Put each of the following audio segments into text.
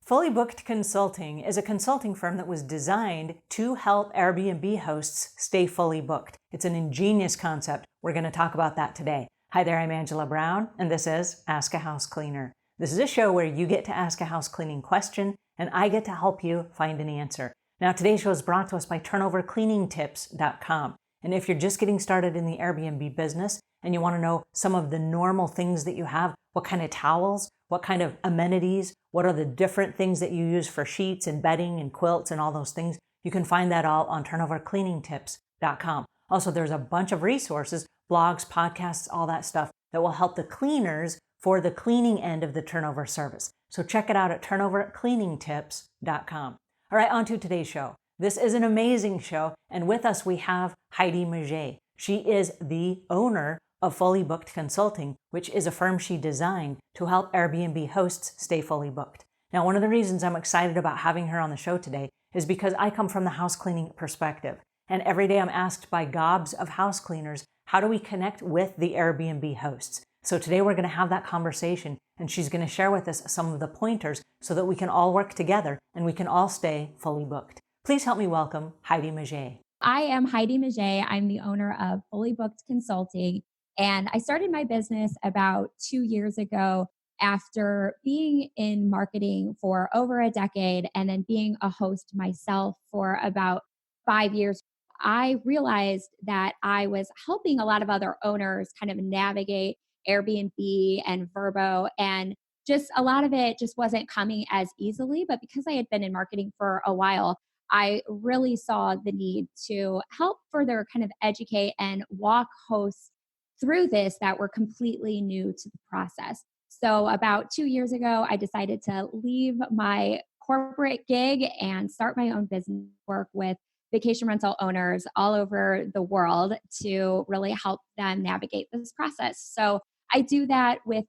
Fully Booked Consulting is a consulting firm that was designed to help Airbnb hosts stay fully booked. It's an ingenious concept. We're going to talk about that today. Hi there, I'm Angela Brown, and this is Ask a House Cleaner. This is a show where you get to ask a house cleaning question, and I get to help you find an answer. Now, today's show is brought to us by turnovercleaningtips.com. And if you're just getting started in the Airbnb business and you want to know some of the normal things that you have, what kind of towels, what kind of amenities, what are the different things that you use for sheets and bedding and quilts and all those things, you can find that all on turnovercleaningtips.com. Also, there's a bunch of resources, blogs, podcasts, all that stuff that will help the cleaners for the cleaning end of the turnover service. So check it out at turnovercleaningtips.com. All right, on to today's show. This is an amazing show, and with us we have Heidi Miget. She is the owner of Fully Booked Consulting, which is a firm she designed to help Airbnb hosts stay fully booked. Now, one of the reasons I'm excited about having her on the show today is because I come from the house cleaning perspective. And every day I'm asked by gobs of house cleaners, how do we connect with the Airbnb hosts? So today we're going to have that conversation, and she's going to share with us some of the pointers so that we can all work together and we can all stay fully booked. Please help me welcome Heidi Miget. I am Heidi Miget. I'm the owner of Fully Booked Consulting. And I started my business about 2 years ago after being in marketing for over a decade and then being a host myself for about 5 years. I realized that I was helping a lot of other owners kind of navigate Airbnb and VRBO, and just a lot of it just wasn't coming as easily. But because I had been in marketing for a while, I really saw the need to help further kind of educate and walk hosts through this that were completely new to the process. So about 2 years ago, I decided to leave my corporate gig and start my own business, work with vacation rental owners all over the world to really help them navigate this process. So I do that with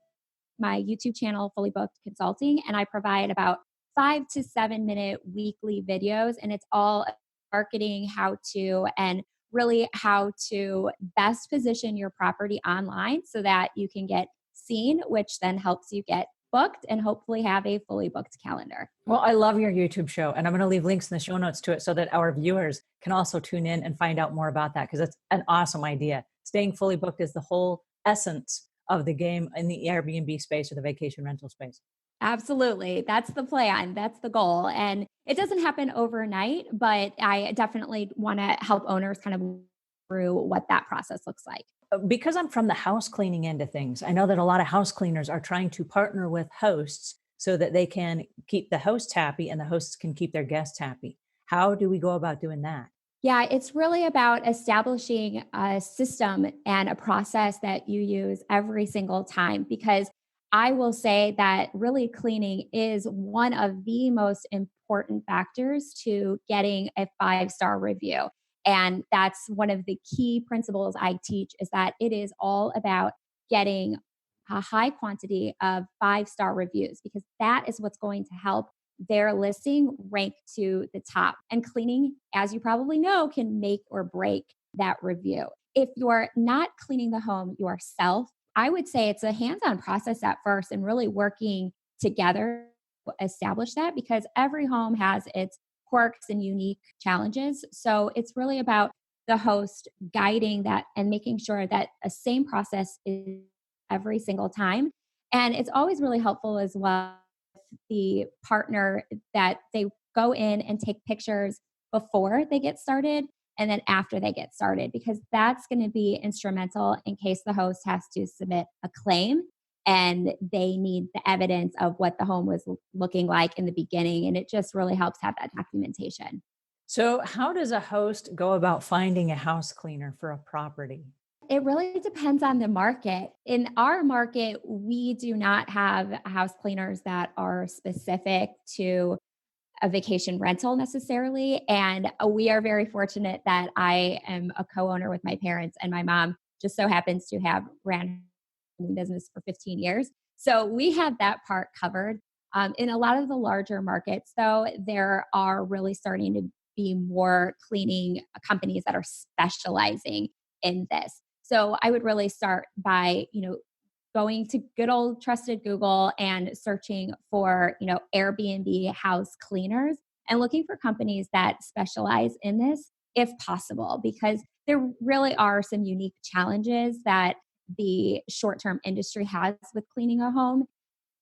my YouTube channel, Fully Booked Consulting, and I provide about 5 to 7 minute weekly videos, and it's all marketing, how to, and really how to best position your property online so that you can get seen, which then helps you get booked and hopefully have a fully booked calendar. Well, I love your YouTube show, and I'm going to leave links in the show notes to it so that our viewers can also tune in and find out more about that, because it's an awesome idea. Staying fully booked is the whole essence of the game in the Airbnb space or the vacation rental space. Absolutely. That's the plan. That's the goal. And it doesn't happen overnight, but I definitely want to help owners kind of through what that process looks like. Because I'm from the house cleaning end of things, I know that a lot of house cleaners are trying to partner with hosts so that they can keep the hosts happy and the hosts can keep their guests happy. How do we go about doing that? Yeah, it's really about establishing a system and a process that you use every single time, because I will say that really cleaning is one of the most important factors to getting a 5-star review. And that's one of the key principles I teach, is that it is all about getting a high quantity of 5-star reviews, because that is what's going to help their listing rank to the top. And cleaning, as you probably know, can make or break that review. If you're not cleaning the home yourself, I would say it's a hands-on process at first, and really working together to establish that, because every home has its quirks and unique challenges. So it's really about the host guiding that and making sure that a same process is every single time. And it's always really helpful as well, the partner, that they go in and take pictures before they get started and then after they get started, because that's going to be instrumental in case the host has to submit a claim and they need the evidence of what the home was looking like in the beginning. And it just really helps have that documentation. So, how does a host go about finding a house cleaner for a property? It really depends on the market. In our market, we do not have house cleaners that are specific to a vacation rental necessarily. And we are very fortunate that I am a co-owner with my parents, and my mom just so happens to have ran a business for 15 years. So we have that part covered. In a lot of the larger markets, though, there are really starting to be more cleaning companies that are specializing in this. So I would really start by, going to good old trusted Google and searching for, Airbnb house cleaners and looking for companies that specialize in this if possible, because there really are some unique challenges that the short term industry has with cleaning a home,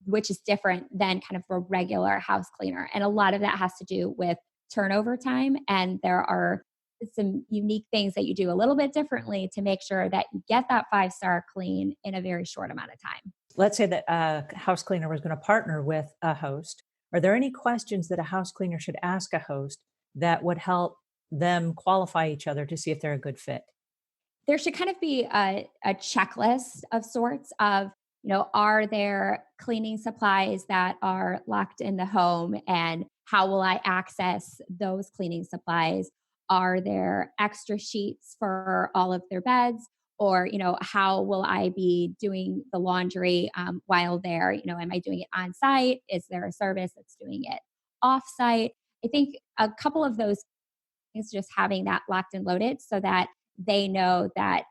which is different than kind of a regular house cleaner. And a lot of that has to do with turnover time. And there are some unique things that you do a little bit differently to make sure that you get that 5-star clean in a very short amount of time. Let's say that a house cleaner was going to partner with a host. Are there any questions that a house cleaner should ask a host that would help them qualify each other to see if they're a good fit? There should kind of be a checklist of sorts of, are there cleaning supplies that are locked in the home, and how will I access those cleaning supplies? Are there extra sheets for all of their beds? Or, how will I be doing the laundry while there? Am I doing it on site? Is there a service that's doing it off site? I think a couple of those things, just having that locked and loaded so that they know that,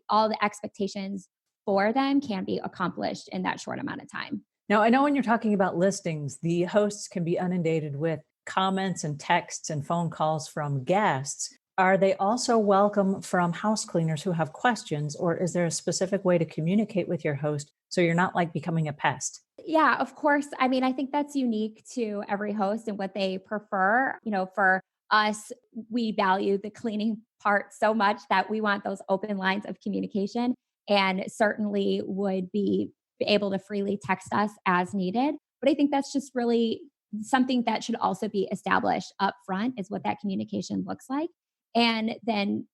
all the expectations for them can be accomplished in that short amount of time. Now, I know when you're talking about listings, the hosts can be inundated with comments and texts and phone calls from guests. Are they also welcome from house cleaners who have questions, or is there a specific way to communicate with your host so you're not like becoming a pest? Yeah, of course. I mean, I think that's unique to every host and what they prefer. For us, we value the cleaning part so much that we want those open lines of communication, and certainly would be able to freely text us as needed. But I think that's just really something that should also be established up front, is what that communication looks like. And then,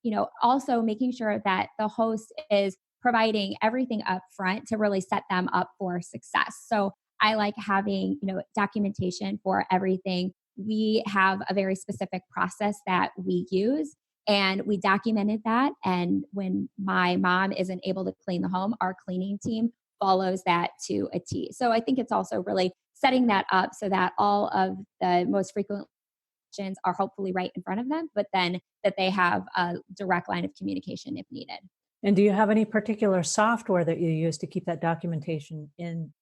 also making sure that the host is providing everything up front to really set them up for success. So I like having, documentation for everything. We have a very specific process that we use, and we documented that. And when my mom isn't able to clean the home, our cleaning team follows that to a T. So I think it's also really setting that up so that all of the most frequent questions are hopefully right in front of them, but then that they have a direct line of communication if needed. And do you have any particular software that you use to keep that documentation in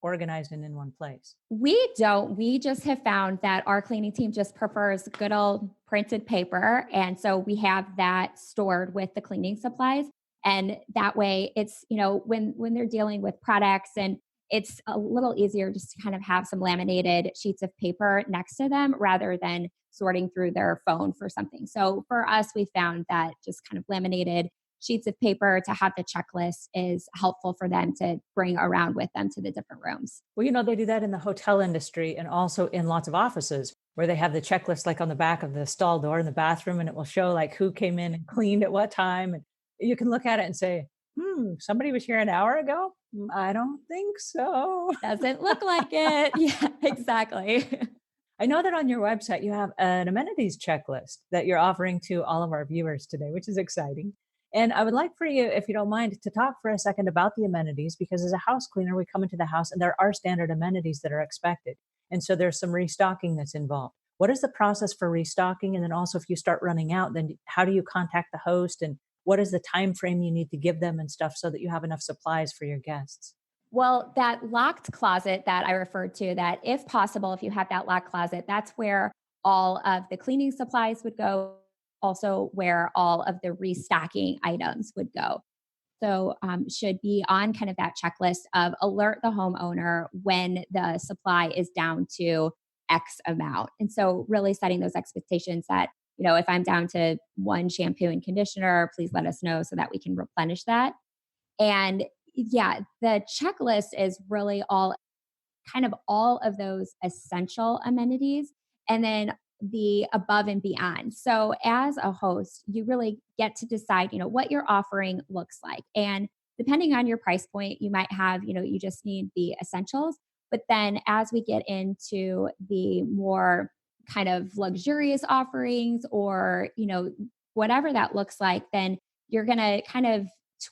organized and in one place? We don't. We just have found that our cleaning team just prefers good old printed paper. And so we have that stored with the cleaning supplies. And that way it's, when they're dealing with products, and it's a little easier just to kind of have some laminated sheets of paper next to them rather than sorting through their phone for something. So for us, we found that just kind of laminated sheets of paper to have the checklist is helpful for them to bring around with them to the different rooms. Well, they do that in the hotel industry and also in lots of offices where they have the checklist like on the back of the stall door in the bathroom, and it will show like who came in and cleaned at what time. And you can look at it and say, somebody was here an hour ago? I don't think so. Doesn't look like it. Yeah, exactly. I know that on your website you have an amenities checklist that you're offering to all of our viewers today, which is exciting. And I would like for you, if you don't mind, to talk for a second about the amenities, because as a house cleaner, we come into the house and there are standard amenities that are expected. And so there's some restocking that's involved. What is the process for restocking? And then also, if you start running out, then how do you contact the host, and what is the time frame you need to give them and stuff so that you have enough supplies for your guests? Well, that locked closet that I referred to, that if possible, if you have that locked closet, that's where all of the cleaning supplies would go, also where all of the restocking items would go. So should be on kind of that checklist of alert the homeowner when the supply is down to X amount. And so really setting those expectations that, if I'm down to one shampoo and conditioner, please let us know so that we can replenish that. And yeah, the checklist is really all of those essential amenities, and then the above and beyond. So as a host, you really get to decide, what your offering looks like. And depending on your price point, you might have, you just need the essentials. But then as we get into the more kind of luxurious offerings, or, whatever that looks like, then you're going to kind of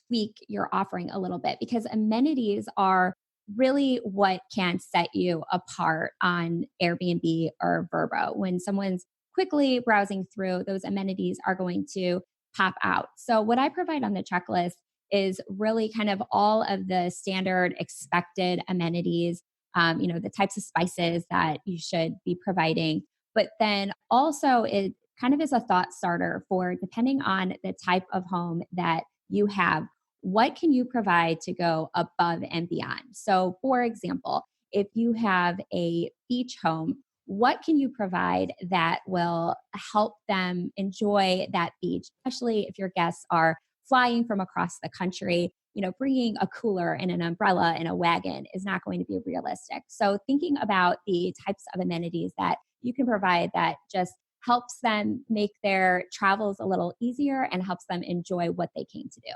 tweak your offering a little bit, because amenities are really what can set you apart on Airbnb or VRBO. When someone's quickly browsing through, those amenities are going to pop out. So what I provide on the checklist is really kind of all of the standard expected amenities, the types of spices that you should be providing. But then also, it kind of is a thought starter for depending on the type of home that you have. What can you provide to go above and beyond? So, for example, if you have a beach home, what can you provide that will help them enjoy that beach, especially if your guests are flying from across the country? Bringing a cooler and an umbrella in a wagon is not going to be realistic. So, thinking about the types of amenities that you can provide that just helps them make their travels a little easier and helps them enjoy what they came to do.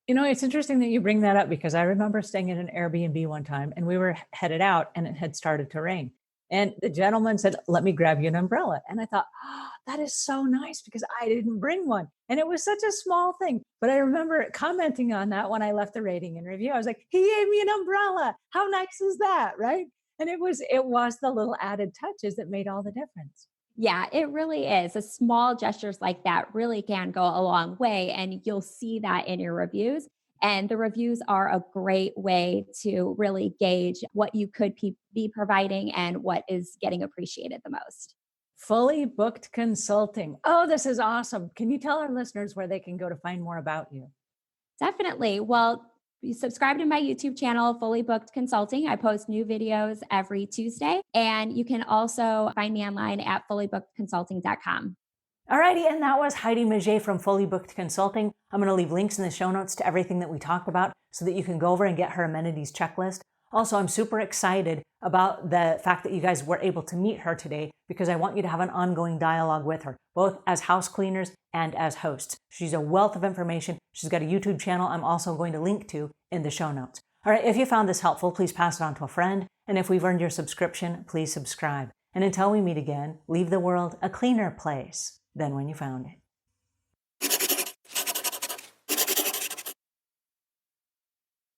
It's interesting that you bring that up because I remember staying in an Airbnb one time and we were headed out and it had started to rain. And the gentleman said, "Let me grab you an umbrella." And I thought, oh, that is so nice because I didn't bring one. And it was such a small thing. But I remember commenting on that when I left the rating and review. I was like, he gave me an umbrella. How nice is that? Right. And it was the little added touches that made all the difference. Yeah, it really is. The small gestures like that really can go a long way. And you'll see that in your reviews. And the reviews are a great way to really gauge what you could be providing and what is getting appreciated the most. Fully booked consulting. Oh, this is awesome. Can you tell our listeners where they can go to find more about you? Definitely. Well, you subscribe to my YouTube channel, Fully Booked Consulting. I post new videos every Tuesday. And you can also find me online at fullybookedconsulting.com. Alrighty, and that was Heidi Miget from Fully Booked Consulting. I'm going to leave links in the show notes to everything that we talked about so that you can go over and get her amenities checklist. Also, I'm super excited about the fact that you guys were able to meet her today because I want you to have an ongoing dialogue with her, both as house cleaners and as hosts. She's a wealth of information. She's got a YouTube channel I'm also going to link to in the show notes. All right, if you found this helpful, please pass it on to a friend. And if we've earned your subscription, please subscribe. And until we meet again, leave the world a cleaner place than when you found it.